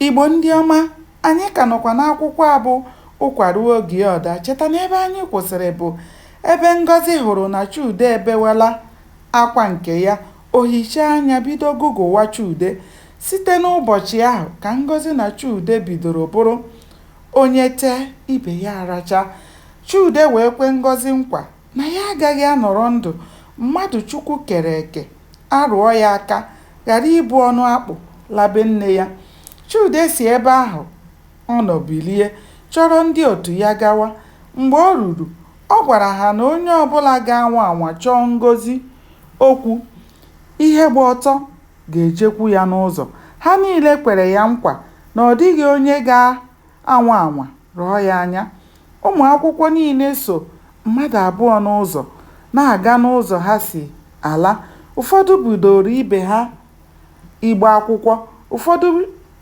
Igbo ndị ọma, anyị ka nọkwa n'akwụkwọ a bụ Ụkwa Ruo Oge Ọda. Cheta na ebe anyị kwụsịrị bụ ebe Ngọzi hụrụ na Chude ebewela akwa nke ya. O hichaa anya bido gụgụwa Chude. Site n'ụbọchị ahụ ka Ngọzi na Chude bidoro bụrụ onye tee ibe ya aracha. Chude wee kwe Ngọzi nkwa na ya agaghị anọrọ ndụ mmadụ Chukwu kere eke arụọ ya aka ghara ibu ọnụ akpụ labe nne ya. Chude si ebe ahụ ọ nọ bilie chọrọ ndị otu ya gawa. Mgbe o ruru, ọ gwara ha na onye ọbụla ga-anwa anwa chọọ Ngọzi okwu ihe gba ọtọ ga-ejekwu ya n'ụzọ. Ha niile kwere ya nkwa na ọ dịghị onye ga-anwa anwa rọọ ya anya. Ụmụ akwụkwọ niile so mmadụ abụọ n'ụzọ na-aga n'ụzọ ha si ala. Ụfọdụ budoro ibe ha igbe akwụkwọ,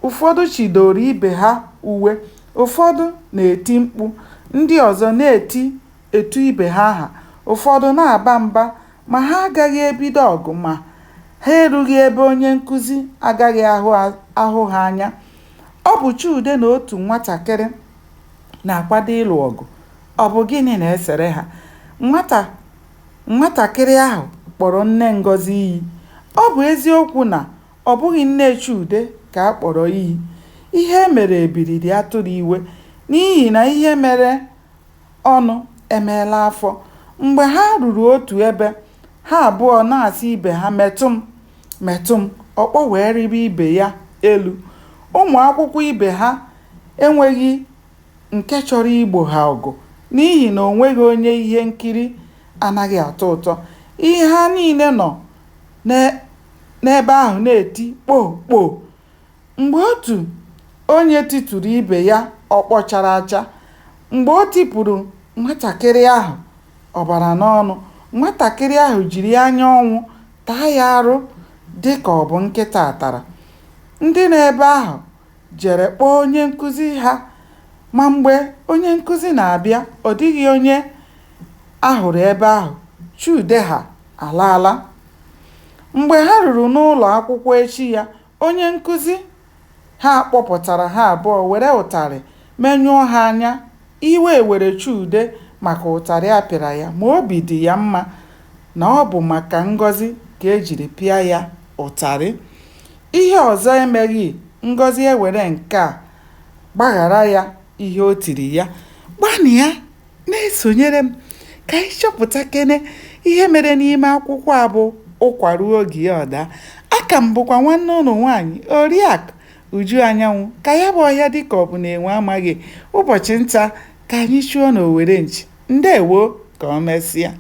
ụfọdụ chidoro ibe ha uwe, ụfọdụ na-eti mkpu, ndị ọzọ na-eti etu ibe ha aha, ụfọdụ na-aba mba, ma ha agaghị ebido ọgụ ma ha erughị ebe onye nkụzi agaghị ahụ ha anya. Ọ bụ Chude na otu nwatakịrị na-akwado ịlụ ọgụ. Ọ bụ gịnị na-esere ha? Nwatakịrị ahụ kpọrọ nne Ngọzi iyi. Ọ bụ eziokwu na ọ bụghị nne Chude ka a kpọrọ iyi. Ihe mere ebiriri atụrụ iwe, n'ihi na ihe mere ọnụ emeela afọ. Mgbe ha ruru otu ebe, ha abụọ na-asị ibe ha metụ m metụ m, ọkpọ wee rịba ibe ya elu. Ụmụ akwụkwọ ibe ha enweghị nke chọrọ igbo ha ọgụ, n'ihi na o nweghị onye ihe nkiri anaghị atọ ụtọ. Ihe ha niile nọ n'ebe ahụ na-eti kpoo kpoo. Mgbe otu onye titụrụ ibe ya ọkpọ chara acha, mgbe o tipụrụ nwatakịrị ahụ ọbara n'ọnụ, nwatakịrị ahụ jiri anya ọnwụ taa ya arụ dị ka ọ bụ nkịta tara. Ndị nọ ebe ahụ jere kpọọ onye nkụzi ha, ma mgbe onye nkụzi na-abịa, ọ dịghị onye ahụrụ ebe ahụ. Chude ha alaala. Mgbe ha ruru n'ụlọ akwụkwọ echi ya, onye nkụzi ha kpọpụtara ha abụọ were ụtarị menyụọ ha anya. Iwe were Chude maka ụtarị a pịara ya, ma obi dị ya mma na ọ bụ maka Ngọzi ka ejiri pịa ya ụtarị. Ihe ọzọ emeghị, Ngọzi ewere nke a gbaghara ya ihe o tiri ya. Gbanị ya na-esonyere m ka anyị chọpụta kene ihe mere n'ime akwụkwọ a bụ Ụkwa Ruo Oge Ọda. Aka m bụkwa nwanne ụlọ nwaanyị Oriakụ Uju Anyanwụ. Ka ya bụ ọhịa dịka ọ bụ na enwe amaghị. Ụbọchị nta ka anyị chụọ n'Owere nchi. Ndewo, ka o mesịa.